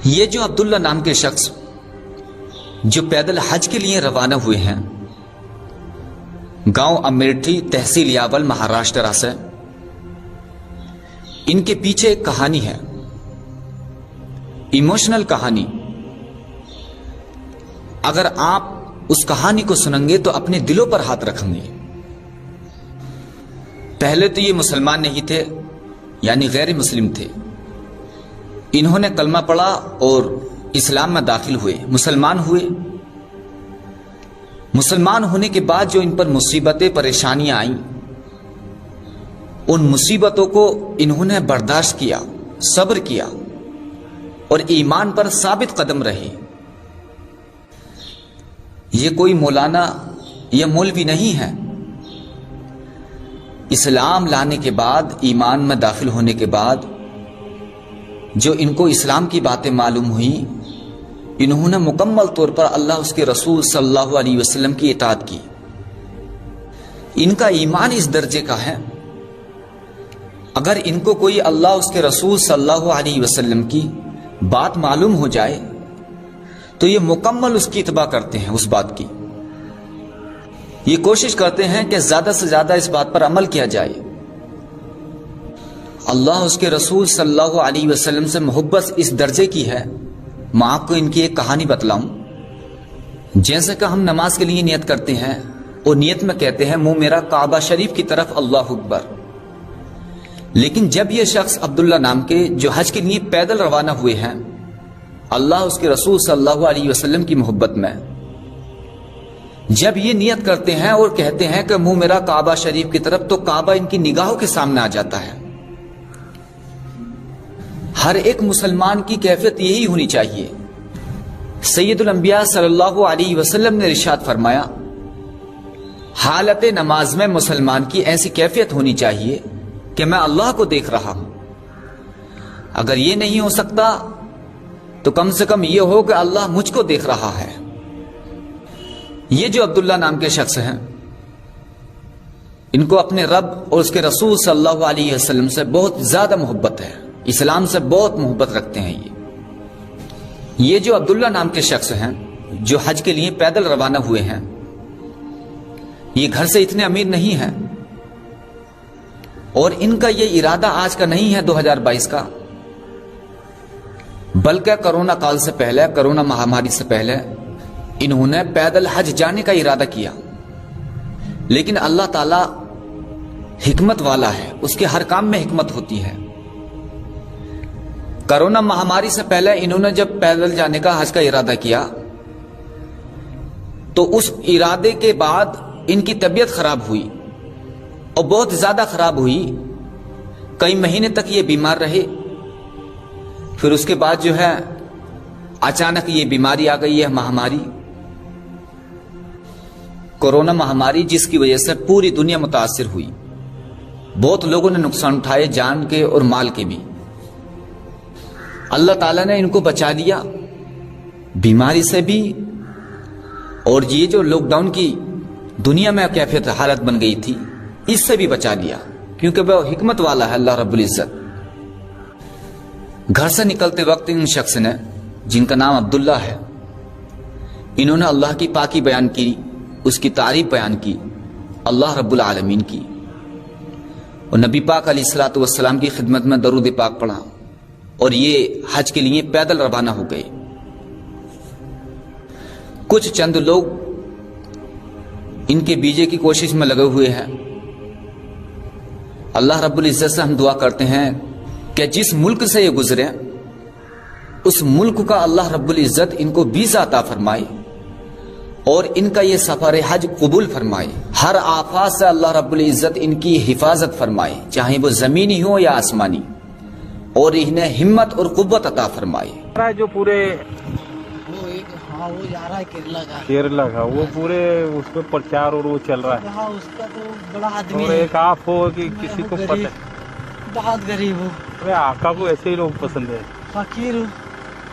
ये जो अब्दुल्ला नाम के शख्स जो पैदल हज के लिए रवाना हुए हैं, गांव अमेठी, तहसील यावल, महाराष्ट्र से, इनके पीछे एक कहानी है, इमोशनल कहानी। अगर आप उस कहानी को सुनेंगे तो अपने दिलों पर हाथ रखेंगे। पहले तो ये मुसलमान नहीं थे, यानी गैर मुस्लिम थे। इन्होंने कलमा पढ़ा और इस्लाम में दाखिल हुए, मुसलमान हुए। मुसलमान होने के बाद जो इन पर मुसीबतें, परेशानियां आईं, उन मुसीबतों को इन्होंने बर्दाश्त किया, सब्र किया और ईमान पर साबित कदम रहे। ये कोई मौलाना या मौलवी नहीं है। इस्लाम लाने के बाद, ईमान में दाखिल होने के बाद जो इनको इस्लाम की बातें मालूम हुई, इन्होंने मुकम्मल तौर पर अल्लाह, उसके रसूल सल्लल्लाहु अलैहि वसल्लम की इताअत की। इनका ईमान इस दर्जे का है, अगर इनको कोई अल्लाह, उसके रसूल सल्लल्लाहु अलैहि वसल्लम की बात मालूम हो जाए तो ये मुकम्मल उसकी इत्बा करते हैं, उस बात की। ये कोशिश करते हैं कि ज्यादा से ज्यादा इस बात पर अमल किया जाए। अल्लाह, उसके रसूल सल्लल्लाहु अलैहि वसल्लम से मोहब्बत इस दर्जे की है। मैं आपको इनकी एक कहानी बतलाऊं। जैसे कि हम नमाज के लिए नियत करते हैं और नियत में कहते हैं मुंह मेरा काबा शरीफ की तरफ, अल्लाह अकबर। लेकिन जब यह शख्स अब्दुल्ला नाम के जो हज के लिए पैदल रवाना हुए हैं, अल्लाह, उसके रसूल सल्लल्लाहु अलैहि वसल्लम की मोहब्बत में, जब ये नियत करते हैं और कहते हैं कि मुंह मेरा काबा शरीफ की तरफ, तो काबा इनकी निगाहों के सामने आ जाता है। हर एक मुसलमान की कैफियत यही होनी चाहिए। सैयदुल अंबिया सल्लल्लाहु अलैहि वसल्लम ने इरशाद फरमाया, हालत नमाज में मुसलमान की ऐसी कैफियत होनी चाहिए कि मैं अल्लाह को देख रहा हूं। अगर ये नहीं हो सकता तो कम से कम ये हो कि अल्लाह मुझको देख रहा है। ये जो अब्दुल्ला नाम के शख्स हैं, इनको अपने रब और उसके रसूल सल्लल्लाहु अलैहि वसल्लम से बहुत ज्यादा मोहब्बत है, इस्लाम से बहुत मोहब्बत रखते हैं। ये जो अब्दुल्ला नाम के शख्स हैं जो हज के लिए पैदल रवाना हुए हैं, ये घर से इतने अमीर नहीं हैं और इनका ये इरादा आज का नहीं है 2022 का, बल्कि कोरोना काल से पहले, कोरोना महामारी से पहले इन्होंने पैदल हज जाने का इरादा किया। लेकिन अल्लाह ताला हिकमत वाला है, उसके हर काम में हिकमत होती है। कोरोना महामारी से पहले इन्होंने जब पैदल जाने का, हज का इरादा किया, तो उस इरादे के बाद इनकी तबीयत खराब हुई और बहुत ज्यादा खराब हुई। कई महीने तक ये बीमार रहे। फिर उसके बाद जो है अचानक ये बीमारी आ गई है, महामारी, कोरोना महामारी, जिसकी वजह से पूरी दुनिया मुतासिर हुई। बहुत लोगों ने नुकसान उठाए, जान के और माल के भी। अल्लाह ताला ने इनको बचा लिया बीमारी से भी, और ये जो लॉकडाउन की दुनिया में कैफियत हालत बन गई थी, इससे भी बचा लिया, क्योंकि वह हिकमत वाला है अल्लाह रब्बुल इज्जत। घर से निकलते वक्त इन शख्स ने, जिनका नाम अब्दुल्ला है, इन्होंने अल्लाह की पाकी बयान की, उसकी तारीफ बयान की, अल्लाह रब्बुल आलमीन की, और नबी पाक अलैहिस्सलातु वस्सलाम की खिदमत में दरूद पाक पढ़ा, और ये हज के लिए पैदल रवाना हो गए। कुछ चंद लोग इनके बीजे की कोशिश में लगे हुए हैं। अल्लाह रब्बुल इज्जत से हम दुआ करते हैं कि जिस मुल्क से ये गुजरे, उस मुल्क का अल्लाह रब्बुल इज्जत इनको वीजा अता फरमाए और इनका ये सफर हज कबूल फरमाए। हर आफत से अल्लाह रब्बुल इज्जत इनकी हिफाजत फरमाए, चाहे वो जमीनी हो या आसमानी, और इन्हें हिम्मत और कुव्वत अता फरमाए। जो पूरे वो जा रहा है केरला का वो पूरे उस पर प्रचार और वो चल रहा है। हाँ, उसका तो बड़ा आदमी और एक आप हो कि किसी को पता, बहुत गरीब हो। अरे आका को ऐसे ही लोग पसंद है, फकीर हूँ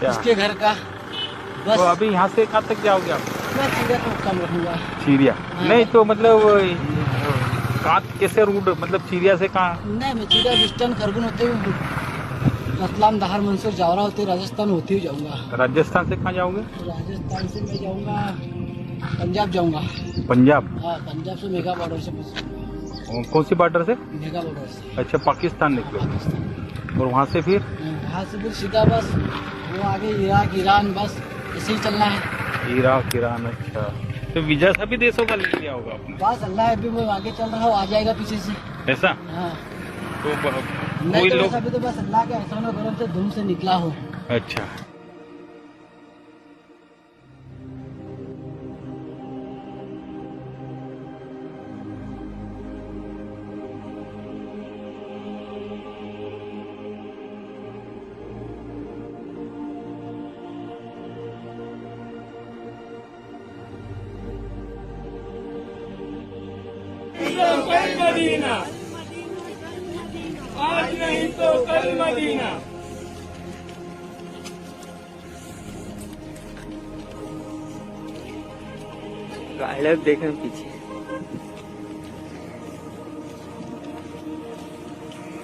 उसके घर का। बस तो अभी यहाँ से कहाँ तक जाओगे आप? मैं चिड़िया को कम रहूँगा। चिड़िया नहीं तो मतलब कहाँ, कैसे रूट, मतलब चिड़िया से कहाँ? नहीं, मैं चिड़िया विस्टर्न खरगोन होते हुए रतलाम, धार, मंदसौर, जावरा होते राजस्थान होते ही जाऊंगा। राजस्थान से कहाँ जाओगे? राजस्थान से मैं जाऊंगा पंजाब जाऊंगा। पंजाब? हाँ, पंजाब से मेघा बॉर्डर से कौन सी बॉर्डर से? मेघा बॉर्डर से अच्छा, पाकिस्तान निकलो पाकिस्तान। और वहाँ से फिर? वहाँ से फिर सीधा बस वो आगे इराक, ईरान, बस ऐसे ही चलना है। Iraq, Iran. अच्छा, तो वीजा सभी देशों का ले लिया होगा आपने? बस अल्लाह है, अभी मैं आगे चल रहा हूँ, आ जाएगा पीछे से। ऐसा? हाँ, तो नहीं कोई तो लोग? बस अभी तो बस अल्लाह के एहसान और करम से धूम से निकला हूँ। अच्छा, कल मदीना, आज नहीं तो कल मदीना। गायब देखें पीछे।